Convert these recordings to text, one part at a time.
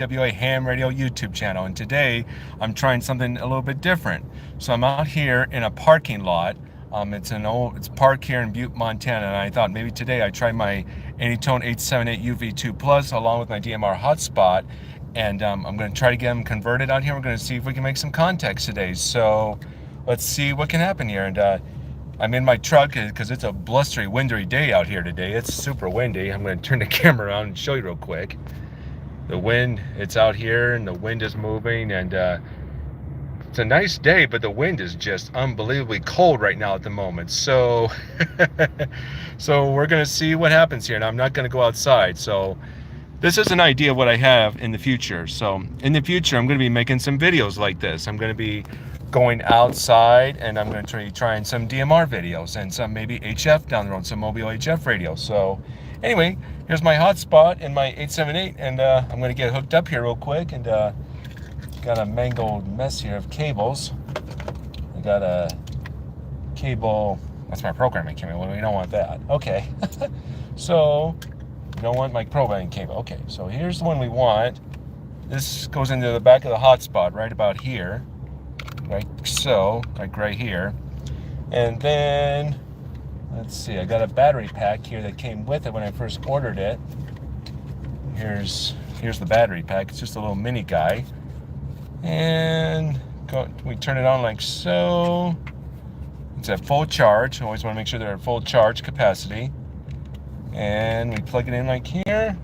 KF7IWA Ham Radio YouTube channel, and today I'm trying something a little bit different. So I'm out here in a parking lot. It's park here in Butte, Montana, and I thought maybe today I'd try my Anytone 878 UV2 Plus along with my DMR hotspot, and I'm going to try to get them converted out here. We're going to see if we can make some contacts today. So let's see what can happen here. And I'm in my truck because it's a blustery, windy day out here today. It's super windy. I'm going to turn the camera around and show you real quick. The wind, it's out here and the wind is moving, and it's a nice day, but the wind is just unbelievably cold right now at the moment. So so we're going to see what happens here, and I'm not going to go outside. So this is an idea of what I have in the future. So in the future, I'm going to be making some videos like this. I'm going to be going outside, and I'm going to be trying some DMR videos and some maybe HF down the road, some mobile HF radio. So anyway, here's my hotspot in my 878, and I'm going to get hooked up here real quick, and got a mangled mess here of cables. I got a cable, that's my programming cable. Well, we don't want that. Okay. So we don't want my programming cable. Okay, so here's the one we want. This goes into the back of the hotspot right about here. Like so, like right here. And then, let's see, I got a battery pack here that came with it when I first ordered it. Here's the battery pack. It's just a little mini guy. And we turn it on like so. It's at full charge. Always want to make sure they're at full charge capacity. And we plug it in like here.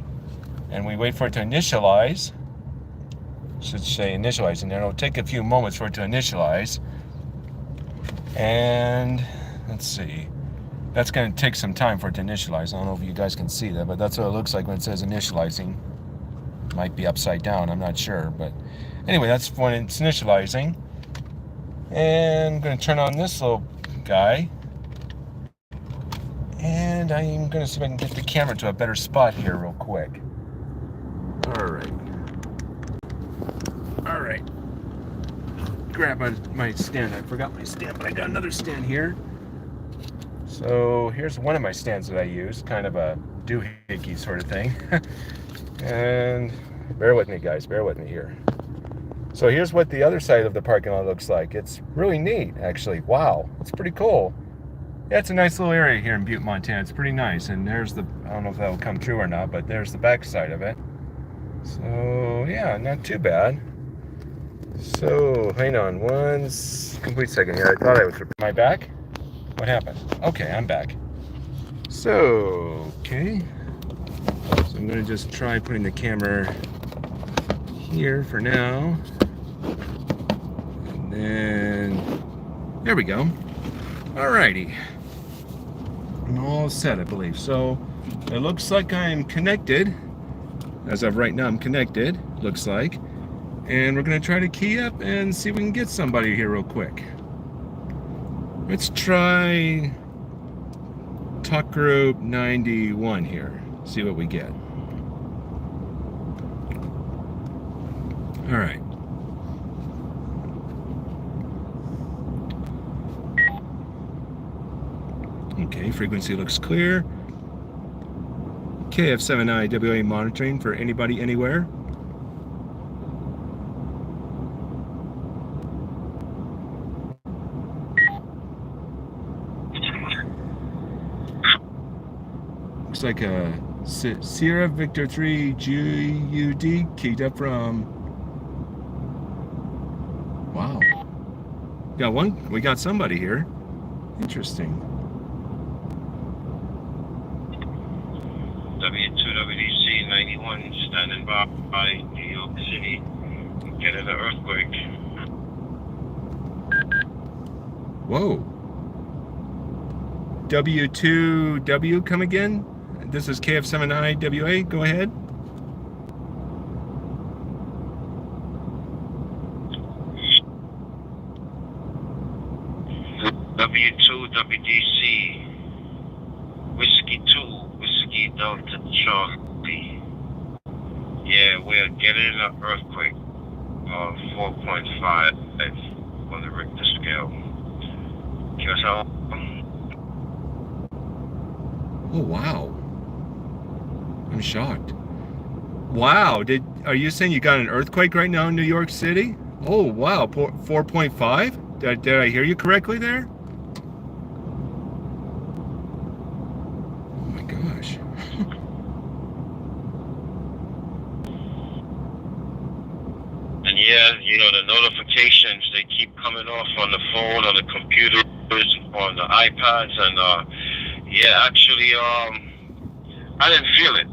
And we wait for it to initialize. Should say initializing there. It'll take a few moments for it to initialize. And let's see. That's going to take some time for it to initialize. I don't know if you guys can see that, but that's what it looks like when it says initializing. Might be upside down, I'm not sure. But anyway, that's when it's initializing. And I'm going to turn on this little guy. And I'm going to see if I can get the camera to a better spot here real quick. Alright. Alright. Grab my stand. I forgot my stand, but I got another stand here. So here's one of my stands that I use, kind of a doohickey sort of thing. And bear with me, guys, bear with me here. So here's what the other side of the parking lot looks like. It's really neat, actually. Wow, it's pretty cool. Yeah, it's a nice little area here in Butte, Montana. It's pretty nice. And there's the, I don't know if that'll come through or not, but there's the back side of it. So yeah, not too bad. So hang on one complete second here. I thought I was. Am I back? What happened? Okay, I'm back. So okay. So I'm gonna just try putting the camera here for now. And then there we go. Alrighty. I'm all set, I believe. So it looks like I'm connected. As of right now, I'm connected, looks like. And we're going to try to key up and see if we can get somebody here real quick. Let's try Talk Group 91 here. See what we get. All right. Okay, frequency looks clear. KF7IWA monitoring for anybody, anywhere. Looks like a Sierra Victor 3 GUD keyed up from. Wow. Got one. We got somebody here. Interesting. W2WDC 91 standing by New York City. Getting an earthquake. Whoa. W2W, come again? This is KF7IWA. Go ahead. W2WDC Whiskey 2 Whiskey Delta Charlie. Yeah, we're getting an earthquake of 4.5 on the Richter scale. Guess how? Oh wow. I'm shocked. Wow. Are you saying you got an earthquake right now in New York City? Oh, wow. 4.5? Did I hear you correctly there? Oh my gosh. And yeah, the notifications, they keep coming off on the phone, on the computers, on the iPads, and yeah, actually, I didn't feel it,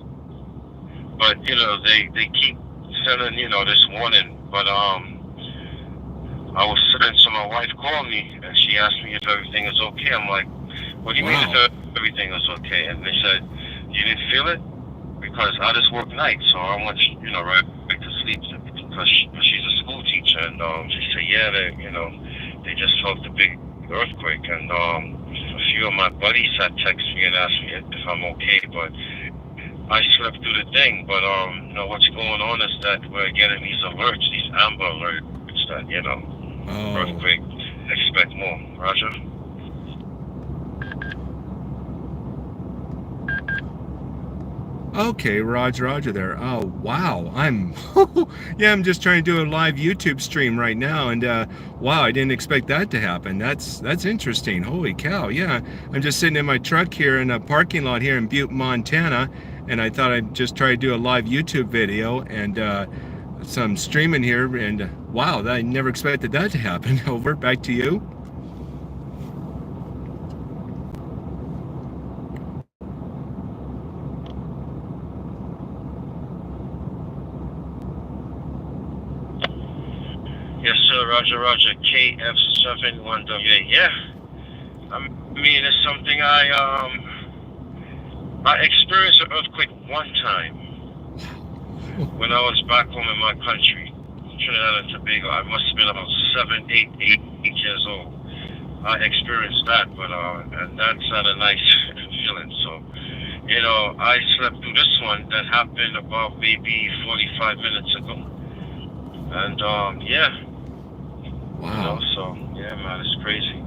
but they keep sending this warning. But I was sitting, so my wife called me and she asked me if everything is okay. I'm like, what do you mean if everything is okay? And they said, you didn't feel it? Because I just work nights, so I went right back to sleep because she's a school teacher, and she said, yeah, they just felt a big earthquake, and a few of my buddies had texted me and asked me if I'm okay, but I slept through the thing. But what's going on is that we're getting these alerts, these amber alerts that earthquake, expect more. Roger. Okay, Roger there. Oh, wow. Yeah, I'm just trying to do a live YouTube stream right now, and wow, I didn't expect that to happen. That's interesting. Holy cow. Yeah, I'm just sitting in my truck here in a parking lot here in Butte, Montana, and I thought I'd just try to do a live YouTube video, and so I'm streaming here, and wow, I never expected that to happen. Over, back to you. Yes, sir. Roger. KF7IWA. Yeah. I mean, it's something I experienced an earthquake one time when I was back home in my country, Trinidad and Tobago. I must have been about 8 years old. I experienced that, but and that's not a nice feeling. So, I slept through this one that happened about maybe 45 minutes ago, and yeah. Wow. So yeah, man, it's crazy.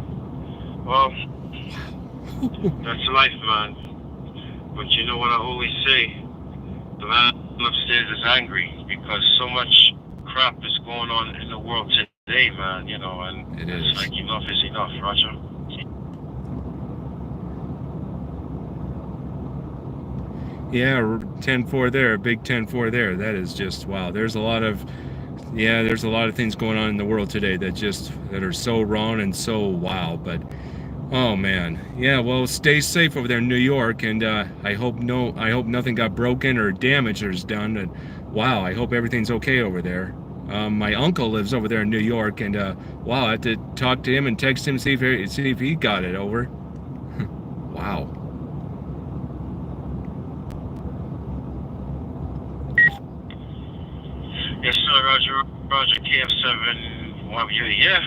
Well, that's life, man. But you know what I always say? The man upstairs is angry because so much crap is going on in the world today, man. And it's like enough is enough, Roger. Yeah, 10-4 there, big 10-4 there. That is just wow. There's a lot of things going on in the world today that are so wrong and so wow. But oh man, yeah. Well, stay safe over there in New York, and I hope nothing got broken or damaged or is done. And wow, I hope everything's okay over there. My uncle lives over there in New York, and wow, I have to talk to him and text him see if he got it over. Wow. Yes, sir. Roger. KF7IWA. Yeah.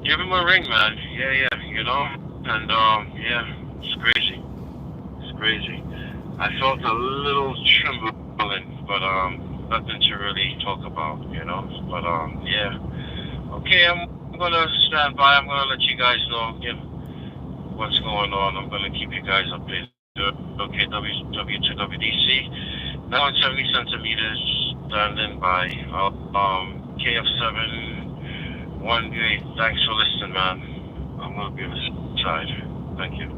Give him a ring, man. Yeah. And yeah, it's crazy. It's crazy. I felt a little trembling, but nothing to really talk about, But yeah. Okay, I'm gonna stand by. I'm gonna let you guys know what's going on. I'm gonna keep you guys updated. Okay, W2WDC. Now it's 70 centimeters. Standing by. KF7IWA. Thanks for listening, man. I'm gonna be on the side. Thank you.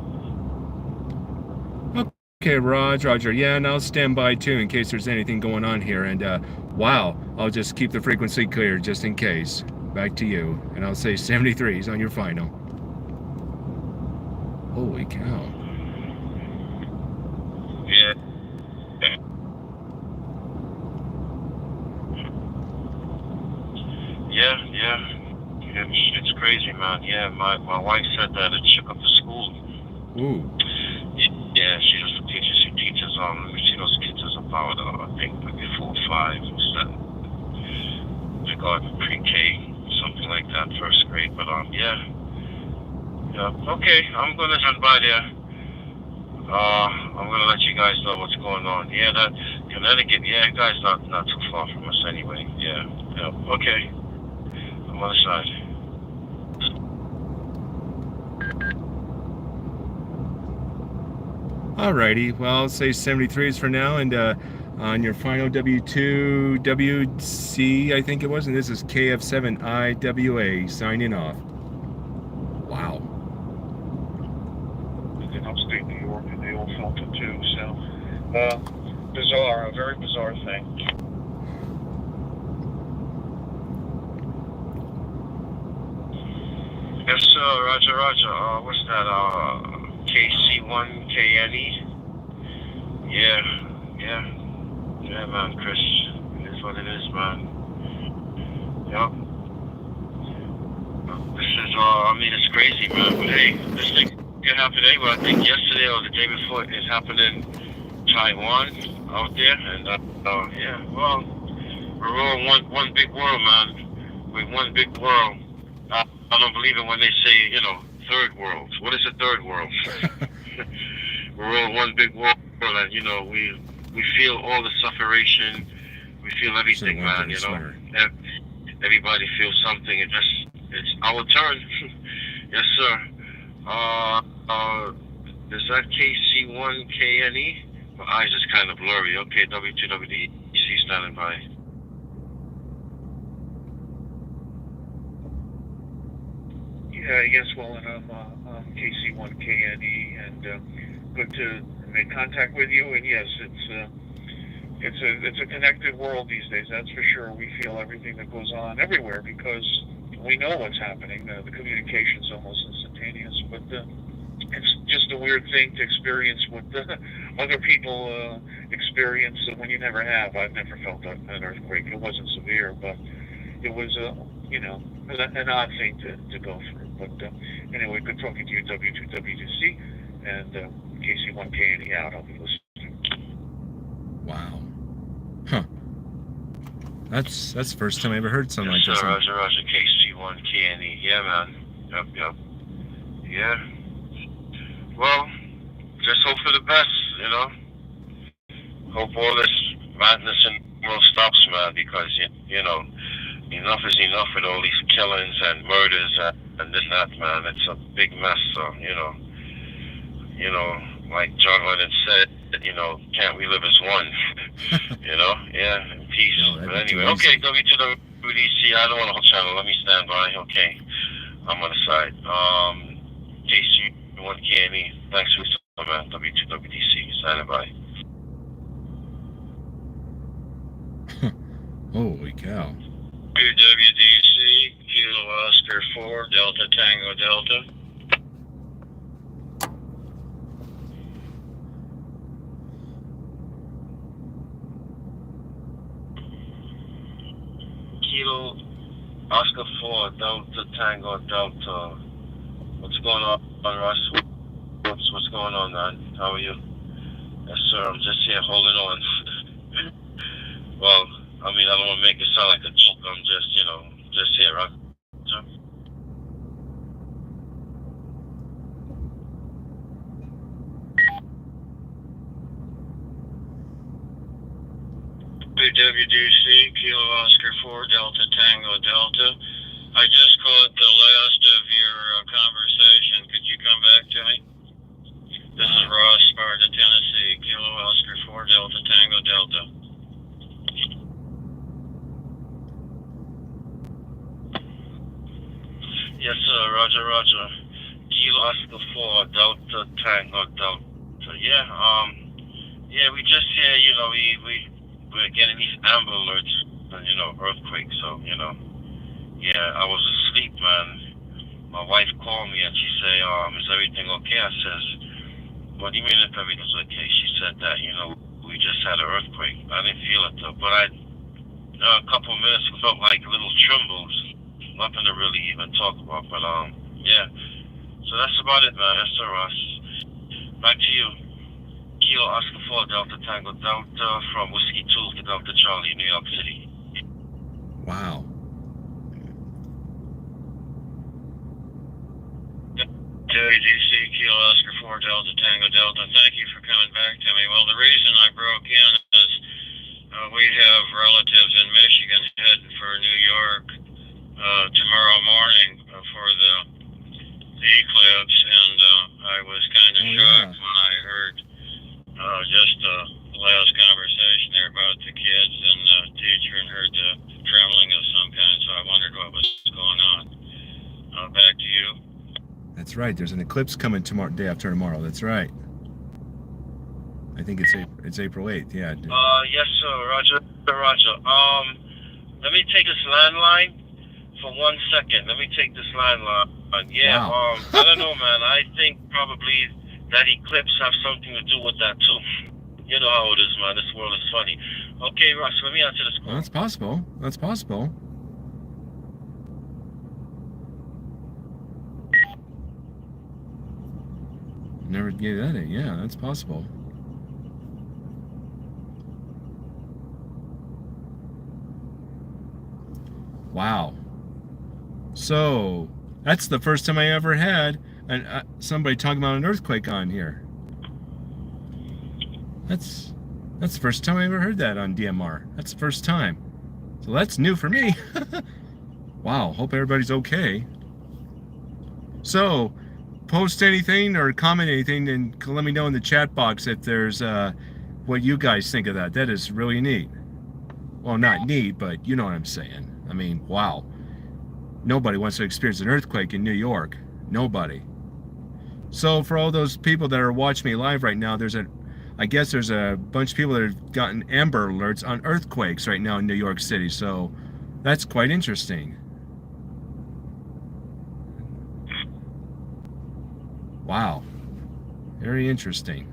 Okay, Roger. Yeah, and I'll stand by too in case there's anything going on here. And wow, I'll just keep the frequency clear just in case. Back to you, and I'll say 73s on your final. Holy cow. Yeah. It's crazy, man. Yeah, my wife said that it shook up the school. Ooh. Yeah, she teaches those kids is about I think maybe 4 or 5 instead. They got pre-K, something like that, first grade. But yeah. Okay, I'm gonna stand by there. I'm gonna let you guys know what's going on. Yeah, that Connecticut. Yeah, you guys not too far from us anyway. Yeah. Okay. I'm on the side. Alrighty, well, I'll say 73s for now, and on your final W2 WC, I think it was, and this is KF7IWA signing off. Wow. In upstate New York, and they all felt it too. So, bizarre, a very bizarre thing. Yes, sir. Roger, Roger. What's that? KC1KNE? Yeah, man, Chris. It is what it is, man. Yep. This is, I mean, it's crazy, man. But hey, this thing can happen anywhere. I think yesterday or the day before it happened in Taiwan out there. And, yeah, well, we're all one big world, man. We're one big world. I don't believe it when they say, you know, third world. What is a third world? We're all one big world, and, you know, we feel all the suffering. We feel everything, man, you know. Everybody feels something. It's our turn. Yes, sir. Is that KC1KNE? My eyes is kind of blurry. Okay, W2WDC standing by. Yeah, yes, well, and I'm KC1KNE, and good to make contact with you. And yes, it's a connected world these days. That's for sure. We feel everything that goes on everywhere because we know what's happening. The communication's almost instantaneous, but it's just a weird thing to experience what other people experience when you never have. I've never felt an earthquake. It wasn't severe, but it was you know, an odd thing to go through. But anyway, good talking to you, W2WDC, and KC1KNE out. I'll be listening. Wow. Huh. That's the first time I ever heard something like this. Roger, KC1KNE. Yeah, man. Yep. Yeah. Well, just hope for the best, you know. Hope all this madness in the world stops, man, because, you know, enough is enough with all these killings and murders and this and that, man. It's a big mess, so, you know, like John Lennon said, you know, can't we live as one? You know? Yeah, in peace. No, but anyway, okay, W2WDC, I don't want to hold channel. Let me stand by. Okay, I'm on the side. KC1KNE, thanks for listening, man. W2WDC, standing by. Holy cow. WWDC, Kilo Oscar 4, Delta Tango Delta. Kilo Oscar 4, Delta Tango Delta. What's going on, Russ? What's going on, man? How are you? Yes, sir. I'm just here holding on. Well, I mean, I don't want to make it sound like a joke. I'm just, you know, just here, right? So, WWDC, Kilo Oscar 4, Delta Tango Delta. I just caught the last of your conversation. Could you come back to me? This is Ross, Sparta, Tennessee, Kilo Oscar 4, Delta Tango Delta. yes, sir. Roger. Kilo Oscar 4, Delta Tango Delta. Yeah, we just here, you know, we're getting these amber alerts, you know, earthquakes, so, you know. Yeah, I was asleep, man. My wife called me and she said, is everything okay? I says, what do you mean if everything's okay? She said that, you know, we just had an earthquake. I didn't feel it though, but a couple of minutes felt like little trembles. Nothing to really even talk about, but yeah. So that's about it, man. That's all, Ross. Back to you. Kilo Oscar 4, Delta Tango Delta, from Whiskey 2 to Delta Charlie, New York City. Wow. WDC, Kilo Oscar 4, Delta Tango Delta. Thank you for coming back to me. Well, the reason I broke in is we have relatives in Michigan heading for New York tomorrow morning for the eclipse, and I was kind of shocked when I heard just the last conversation there. That's right. There's an eclipse coming tomorrow, day after tomorrow. That's right. I think it's April 8th. Yeah. Yes, sir. Roger. Let me take this landline for 1 second. Let me take this landline. Yeah. Wow. I don't know, man. I think probably that eclipse have something to do with that too. You know how it is, man. This world is funny. Okay, Russ. Let me answer this call. Well, that's possible. That's possible. Never gave that in. Yeah, that's possible. Wow. So that's the first time I ever had somebody talking about an earthquake on here. That's the first time I ever heard that on DMR. That's the first time. So that's new for me. Wow. Hope everybody's okay. So post anything or comment anything and let me know in the chat box if there's what you guys think of that. That is really neat. Well, not neat, but you know what I'm saying. I mean, wow. Nobody wants to experience an earthquake in New York. Nobody. So for all those people that are watching me live right now, I guess there's a bunch of people that have gotten Amber Alerts on earthquakes right now in New York City. So that's quite interesting. Wow. Very interesting.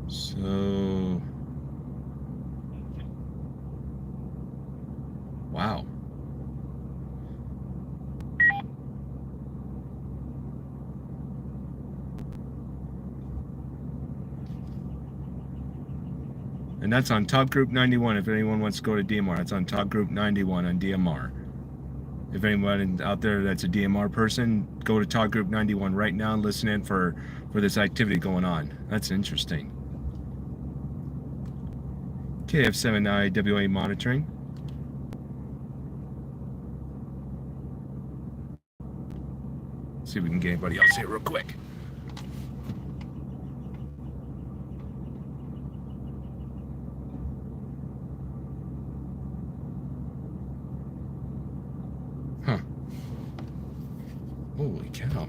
So, wow. And that's on Top Group 91 if anyone wants to go to DMR. That's on Top Group 91 on DMR. If anyone out there that's a DMR person, go to Top Group 91 right now and listen in for this activity going on. That's interesting. KF7IWA monitoring. See if we can get anybody else here real quick. Huh. Holy cow.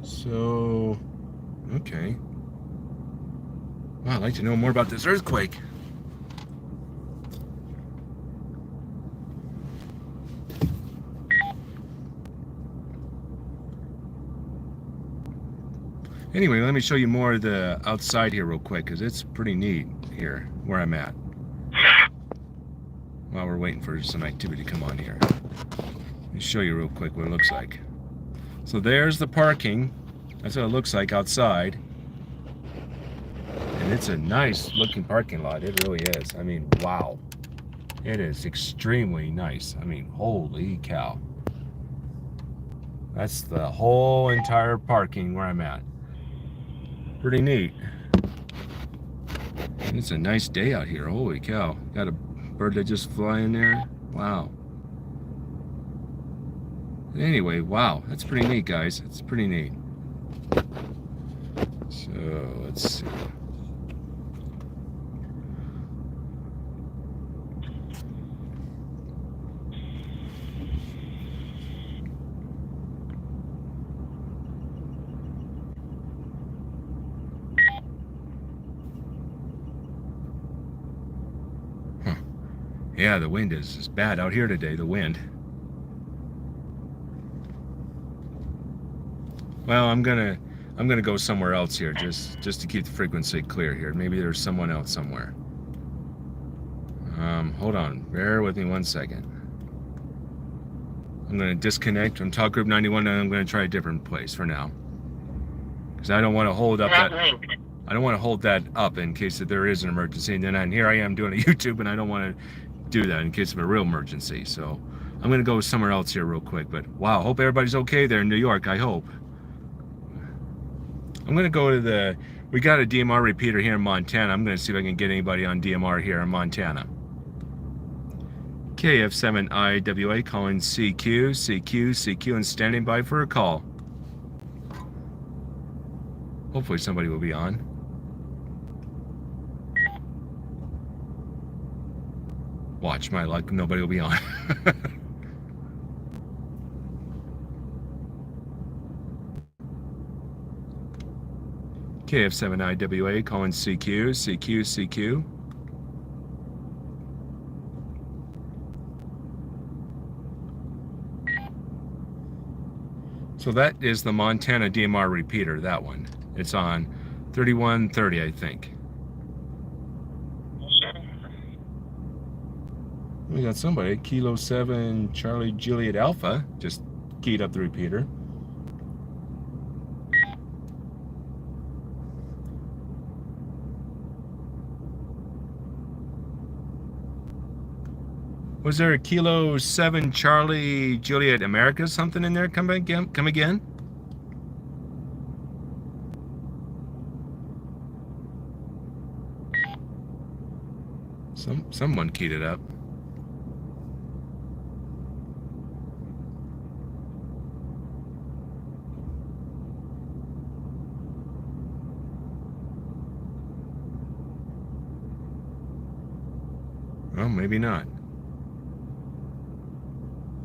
So, okay. Well, I'd like to know more about this earthquake. Anyway, let me show you more of the outside here real quick, because it's pretty neat here, where I'm at. While we're waiting for some activity to come on here. Let me show you real quick what it looks like. So there's the parking. That's what it looks like outside. And it's a nice looking parking lot. It really is. I mean, wow. It is extremely nice. I mean, holy cow. That's the whole entire parking where I'm at. Pretty neat. And it's a nice day out here. Holy cow. Got a bird that just fly in there. Wow. Anyway, wow. That's pretty neat, guys. It's pretty neat. So, let's see. Yeah, the wind is bad out here today, the wind. Well, I'm gonna go somewhere else here, just to keep the frequency clear here. Maybe there's someone else somewhere. Hold on, bear with me 1 second. I'm gonna disconnect from Talk Group 91 and I'm gonna try a different place for now. Because I don't want to hold up that. I don't want to hold that up in case that there is an emergency. And then here I am doing a YouTube, and I don't want to do that in case of a real emergency. So I'm gonna go somewhere else here real quick. But wow, hope everybody's okay there in New York. I hope. I'm gonna go to we got a DMR repeater here in Montana. I'm gonna see if I can get anybody on DMR here in Montana. KF7IWA calling CQ, and standing by for a call. Hopefully somebody will be on. Watch my luck, nobody will be on. KF7IWA calling CQ, CQ, CQ. So that is the Montana DMR repeater, that one. It's on 3130, I think. We got somebody, Kilo 7 Charlie Juliet Alpha, just keyed up the repeater. Was there a Kilo 7 Charlie Juliet America something in there? Come again? Come again? Someone keyed it up. Well, maybe not.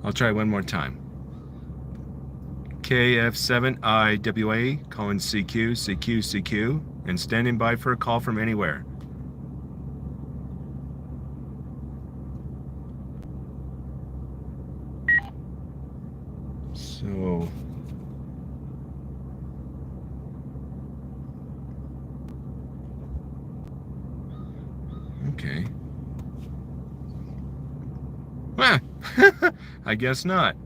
I'll try one more time. KF7IWA calling CQ, CQ, CQ, and standing by for a call from anywhere. So, okay. Ah, I guess not.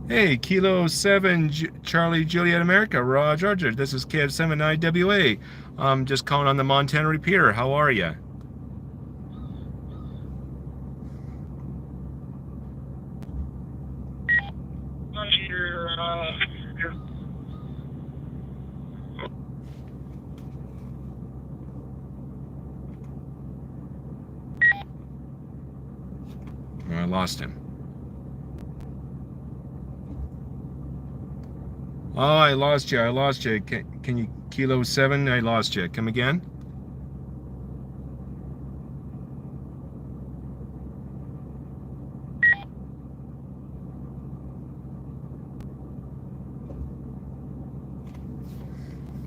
Hey, Kilo 7 Charlie Juliet America, Roger. This is KF7IWA. I'm just calling on the Montana repeater. How are you? I lost him. Oh, I lost you. I lost you. Can you, Kilo 7? I lost you. Come again?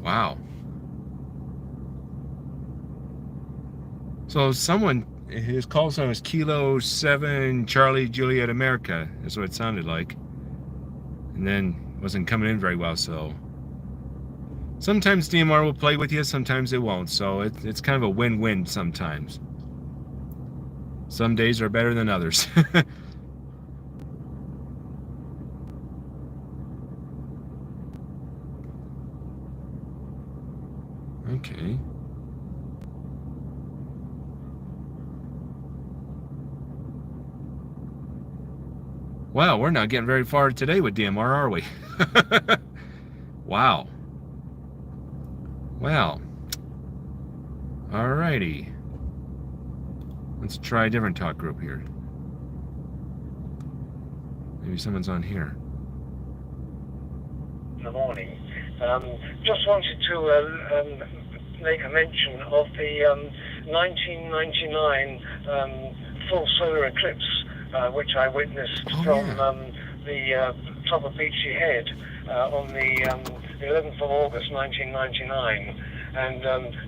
Wow. So someone, his call sign was Kilo 7 Charlie Juliet America. That's what it sounded like. And then wasn't coming in very well, so sometimes DMR will play with you, sometimes it won't, so it's kind of a win-win sometimes. Some days are better than others. Okay. Wow, we're not getting very far today with DMR, are we? Wow. Well. Alrighty. Let's try a different talk group here. Maybe someone's on here. In the morning. Just wanted to make a mention of the 1999 full solar eclipse, which I witnessed from the top of Beachy Head on the 11th of August 1999. And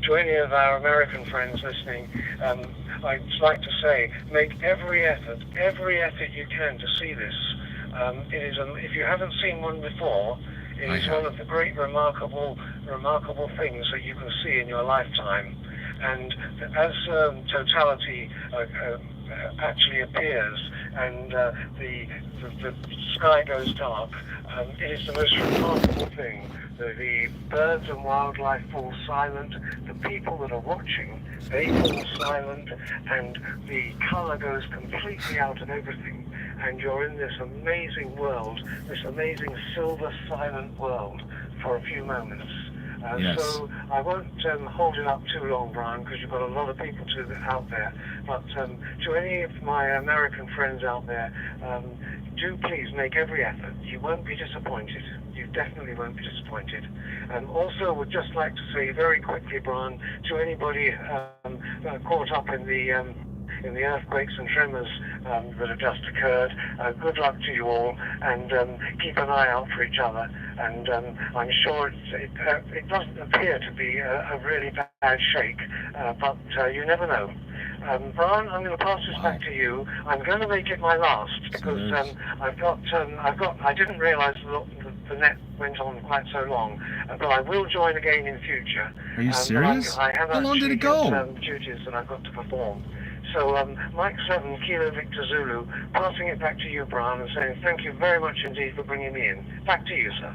to any of our American friends listening, I'd like to say, make every effort you can to see this. It is, if you haven't seen one before, it is one of the great remarkable things that you can see in your lifetime. And as totality actually appears and the sky goes dark, it is the most remarkable thing. The birds and wildlife fall silent, the people that are watching, they fall silent, and the colour goes completely out of everything. And you're in this amazing world, this amazing silver silent world for a few moments. Yes. So I won't hold it up too long, Brian, because you've got a lot of people out there. But to any of my American friends out there, do please make every effort. You won't be disappointed. You definitely won't be disappointed. Also, would just like to say very quickly, Brian, to anybody caught up in the earthquakes and tremors that have just occurred, good luck to you all, and keep an eye out for each other. And I'm sure it doesn't appear to be a really bad shake, but you never know. Brian, I'm going to pass this back to you. I'm going to make it my last because I didn't realise the net went on quite so long, but I will join again in future. Are you serious? How long did it go? Some duties that I've got to perform. So, Mike 7, Kilo Victor Zulu, passing it back to you, Brian, and saying thank you very much indeed for bringing me in. Back to you, sir.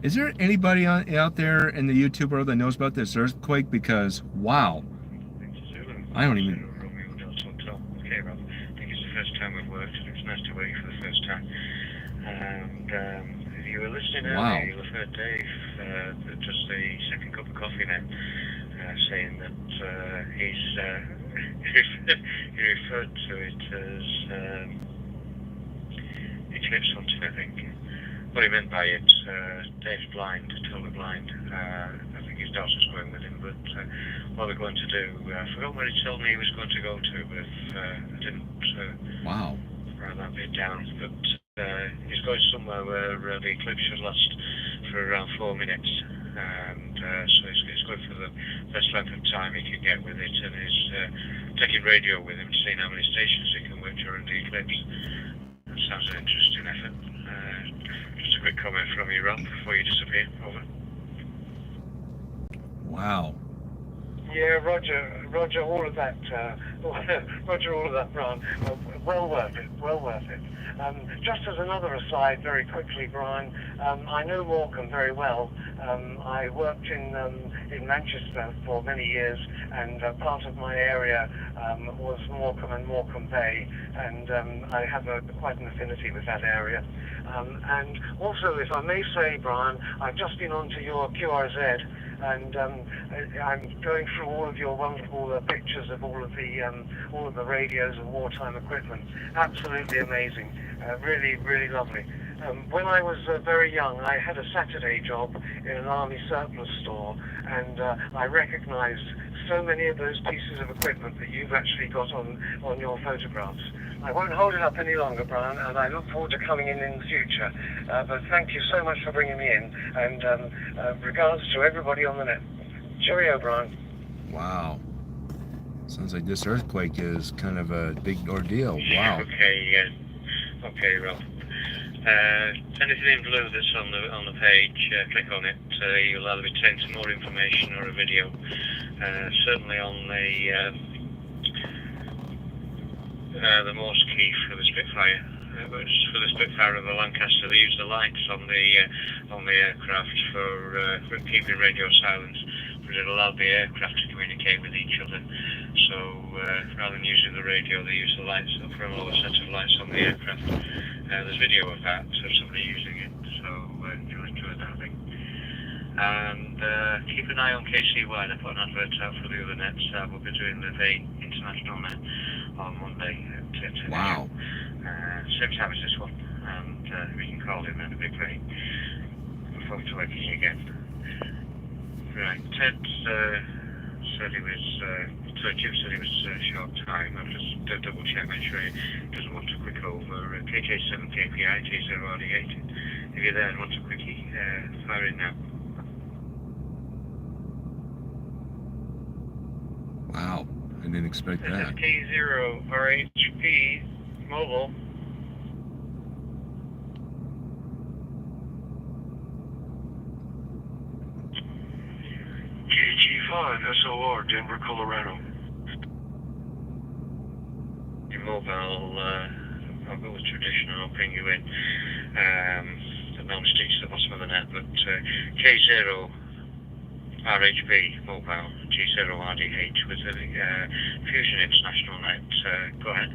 Is there anybody out there in the YouTube world that knows about this earthquake? Because, wow. I don't even... Okay, Rob. I think it's the first time we've worked, and it's nice to work for the first time. And if you were listening earlier, you'll have heard Dave, just the second cup of coffee now, saying that he referred to it as eclipse hunting, I think. What he meant by it, Dave's blind, totally blind. I think his daughter's going with him, but what they're going to do, I forgot where he told me he was going to go to, but I didn't write that bit down. But he's going somewhere where the eclipse should last for around 4 minutes, and so he's going for the best length of time he can get with it, and he's taking radio with him, seeing how many stations he can work during the eclipse. That sounds an interesting effort. Just a quick comment from you, Rob, before you disappear. Over. Wow. Yeah, Roger, all of that, Roger, all of that, Brian. Well worth it, well worth it. Just as another aside, very quickly, Brian, I know Morecambe very well. I worked in Manchester for many years, and part of my area was Morecambe and Morecambe Bay, and I have quite an affinity with that area. And also, if I may say, Brian, I've just been onto your QRZ, and I'm going through all of your wonderful pictures of all of the radios and wartime equipment. Absolutely amazing, really, really lovely. When I was very young, I had a Saturday job in an army surplus store, and I recognised so many of those pieces of equipment that you've actually got on your photographs. I won't hold it up any longer, Brian, and I look forward to coming in the future. But thank you so much for bringing me in, and regards to everybody on the net. Cheerio, Brian. Wow. Sounds like this earthquake is kind of a big ordeal. Wow. Okay, Rob. Anything in blue that's on the page, click on it. You'll either be taken to more information or a video. Certainly on the Morse key for the Spitfire. But for the Spitfire and the Lancaster, they use the lights on the aircraft for keeping radio silence, but it allowed the aircraft to communicate with each other. So rather than using the radio, they use the lights for a lower set of lights on the aircraft. There's video of that, so somebody using it. So you'll enjoy that, I think. And keep an eye on KC-WA. They put an advert out for the other nets. We'll be doing the VAE International net on Monday at 10 Wow. Same time as this one, and we can call him in a big way. Look forward to working again. Right, Ted said he was, Jim said he was a short time. I'll just double check, make sure he doesn't want to quick over. KJ7KPI T0RD8. If you're there and want to quickie, fire in now. Wow, I didn't expect that. K0RHP mobile. KG5 SOR, Denver, Colorado. Your mobile, I'll go with traditional, I'll bring you in. The non-sticks at the bottom of the net, but K0 RHP mobile, G0 RDH with the Fusion International net. Go ahead.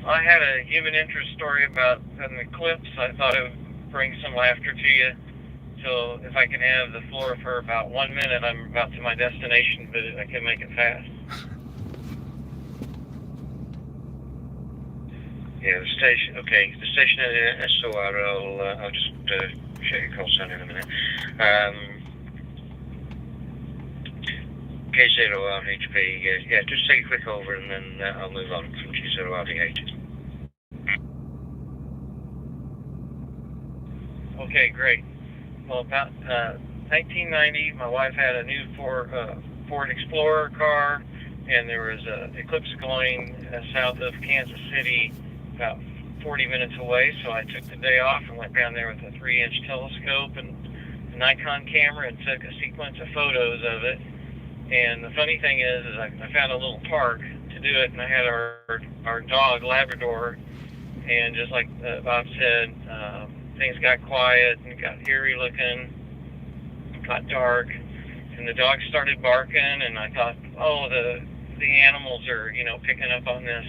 I had a human interest story about an eclipse. I thought it would bring some laughter to you. So if I can have the floor for about 1 minute, I'm about to my destination, but I can make it fast. Yeah, the station. Okay, the station is SOR. I'll just check your call sign in a minute. K0RHP. Yeah, just take a quick over, and then I'll move on from G0RD8. Okay, great. Well, about 1990, my wife had a new Ford Explorer car, and there was an eclipse going south of Kansas City, about 40 minutes away. So I took the day off and went down there with a 3-inch telescope and a Nikon camera and took a sequence of photos of it. And the funny thing is I found a little park to do it, and I had our dog, Labrador, and just like Bob said, things got quiet and got eerie looking, got dark, and the dog started barking, and I thought, oh, the animals are, picking up on this.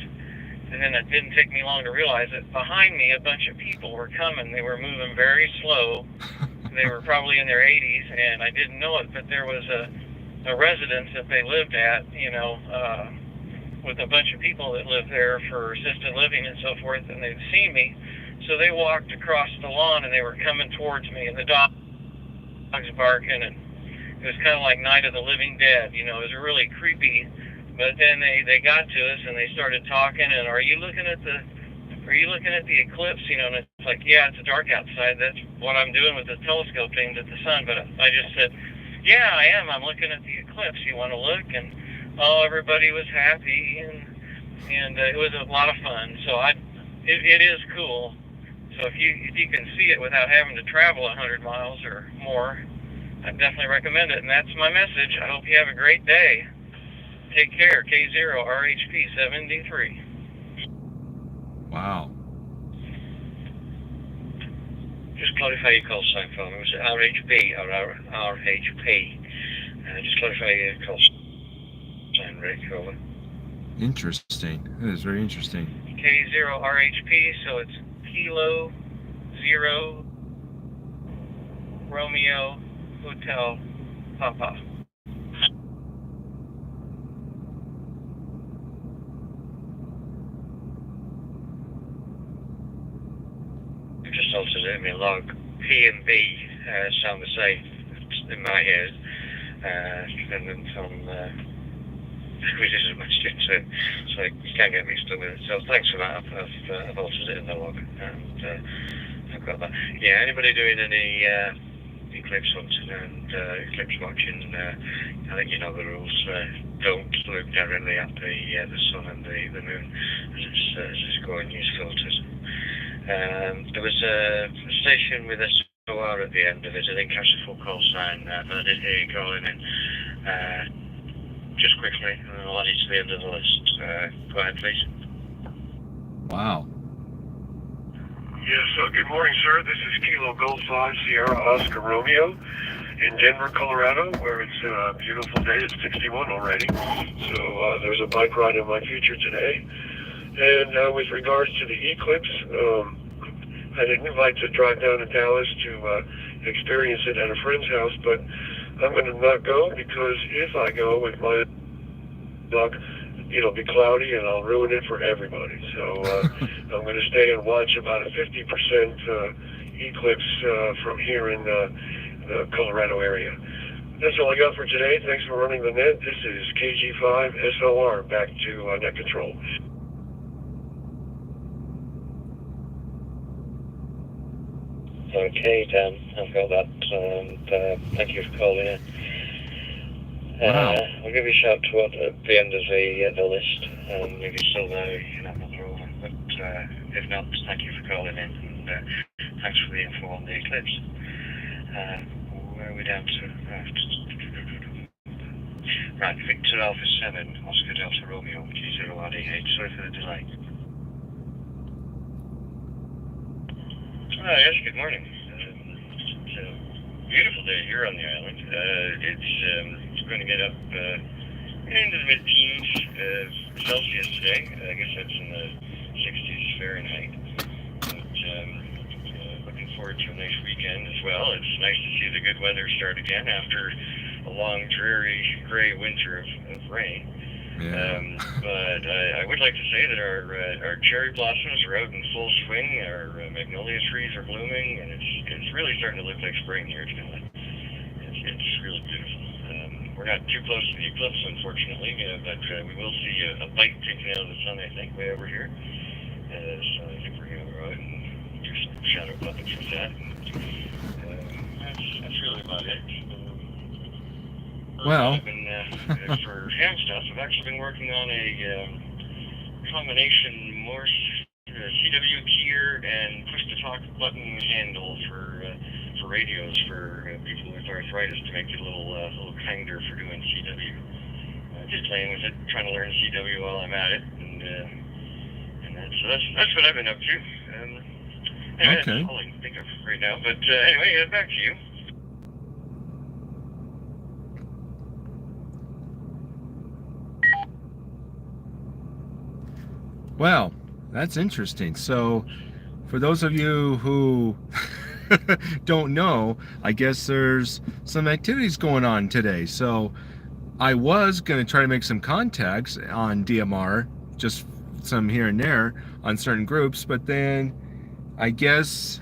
And then it didn't take me long to realize that behind me, a bunch of people were coming. They were moving very slow. They were probably in their 80s, and I didn't know it, but there was a residence that they lived at, with a bunch of people that lived there for assisted living and so forth, and they'd seen me. So they walked across the lawn, and they were coming towards me, and the dog was barking, and it was kind of like Night of the Living Dead. It was really creepy. But then they got to us, and they started talking, and are you looking at the eclipse? And it's like, yeah, it's dark outside. That's what I'm doing with the telescope aimed at the sun. But I just said, yeah, I am. I'm looking at the eclipse. You want to look? And everybody was happy, and it was a lot of fun. So it is cool. So if you can see it without having to travel 100 miles or more, I definitely recommend it. And that's my message. I hope you have a great day. Take care. K0RHP 73. Wow. Just clarify your call sign for me. Was it RHP or RHP? Just clarify your call sign, Rick. Over. Interesting. That is very interesting. K0RHP, so it's Kilo 0 Romeo Hotel Papa. Just altered it in my log. P and B sound the same in my ears, and then which is a message, so you can't get mixed up with it. So thanks for that. I've altered it in the log, and I've got that. Yeah, anybody doing any eclipse hunting and eclipse watching, I think you know the rules. Don't look directly at the sun and the moon as it's going. Use filters. There was a station with SOR at the end of it. I didn't catch the full call sign, but I did hear you calling in. Just quickly, and I'll add you to the end of the list. Go ahead, please. Wow. Yes, good morning, sir. This is Kilo Gold 5 Sierra Oscar Romeo in Denver, Colorado, where it's a beautiful day. It's 61 already. So there's a bike ride in my future today. And with regards to the eclipse, I didn't like to drive down to Dallas to experience it at a friend's house, but I'm going to not go because if I go with my luck, it'll be cloudy and I'll ruin it for everybody. So I'm going to stay and watch about a 50% eclipse from here in the Colorado area. That's all I got for today. Thanks for running the net. This is KG5SOR. Back to net control. Okay, Dan, I've got that, and thank you for calling in. Wow. I'll give you a shout toward the end of the list, and if you're still there, you can have another over. But if not, thank you for calling in, and thanks for the info on the eclipse. Where are we down to? Right, Victor Alpha 7, Oscar Delta Romeo, G0RD8. Sorry for the delay. Yes, good morning. It's a beautiful day here on the island. It's going to get up into the mid-teens Celsius today. I guess that's in the 60s Fahrenheit. But looking forward to a nice weekend as well. It's nice to see the good weather start again after a long, dreary, gray winter of rain. Yeah. But I would like to say that our cherry blossoms are out in full swing. Our magnolia trees are blooming, and it's really starting to look like spring here. It's really beautiful. We're not too close to the eclipse, unfortunately, but we will see a bite taken out of the sun, I think, way over here. So I think we're going to go out and do some shadow puppets with that. That's really about it. Well, for ham stuff, I've actually been working on a combination Morse CW keyer and push-to-talk button handle for radios for people with arthritis to make it a little kinder for doing CW. Just playing with it, trying to learn CW while I'm at it, and that's what I've been up to. Anyway, okay. That's all I can think of right now. But anyway, back to you. Well, that's interesting. So, for those of you who don't know, I guess there's some activities going on today. So, I was going to try to make some contacts on DMR, just some here and there on certain groups, but then I guess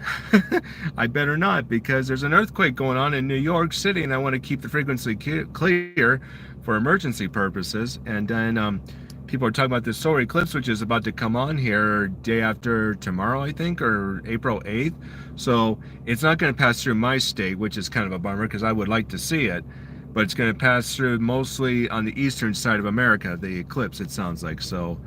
I better not, because there's an earthquake going on in New York City, and I want to keep the frequency clear for emergency purposes. And then people are talking about the solar eclipse, which is about to come on here day after tomorrow, I think, or April 8th. So it's not going to pass through my state, which is kind of a bummer because I would like to see it. But it's going to pass through mostly on the eastern side of America, the eclipse, it sounds like. So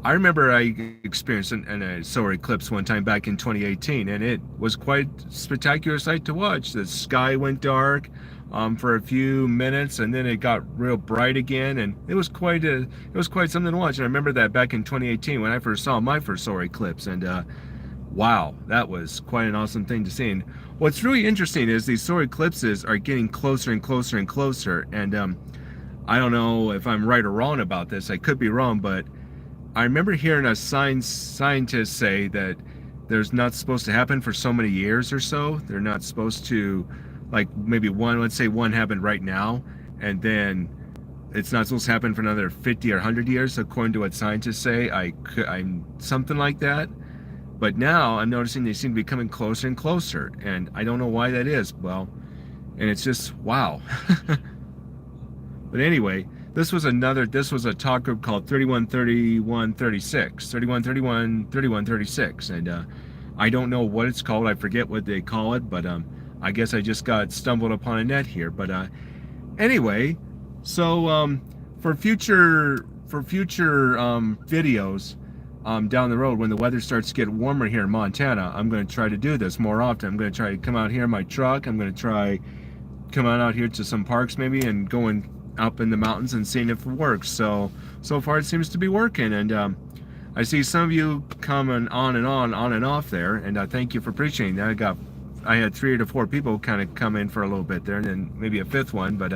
I remember I experienced a solar eclipse one time back in 2018, and it was quite a spectacular sight to watch. The sky went dark for a few minutes, and then it got real bright again, and it was quite something to watch. And I remember that back in 2018 when I first saw my first solar eclipse, and wow, that was quite an awesome thing to see. And what's really interesting is these solar eclipses are getting closer and closer and closer, and I don't know if I'm right or wrong about this. I could be wrong, but I remember hearing a scientist say that there's not supposed to happen for so many years or so. They're not supposed to, like maybe one, let's say one happened right now, and then it's not supposed to happen for another 50 or 100 years, according to what scientists say. I'm something like that. But now I'm noticing they seem to be coming closer and closer, and I don't know why that is. Well, and it's just, wow. But anyway, this was a talk group called 3136, and I don't know what it's called. I forget what they call it, but I guess I just got stumbled upon a net here. But anyway, so for future videos down the road, when the weather starts to get warmer here in Montana, I'm going to try to do this more often. I'm going to try to come out here in my truck. I'm going to try come on out here to some parks maybe, and going up in the mountains and seeing if it works. So far it seems to be working, and I see some of you coming on and off there, and I thank you for appreciating that. I had 3 to 4 people kind of come in for a little bit there, and then maybe a 5th one. But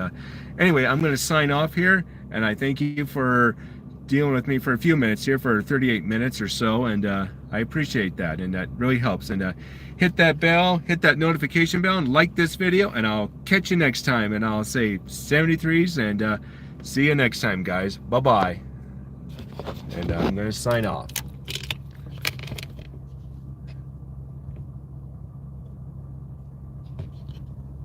anyway, I'm going to sign off here, and I thank you for dealing with me for a few minutes here, for 38 minutes or so, and I appreciate that, and that really helps. And hit that bell, hit that notification bell, and like this video, and I'll catch you next time. And I'll say 73s, and see you next time, guys. Bye-bye. And I'm going to sign off.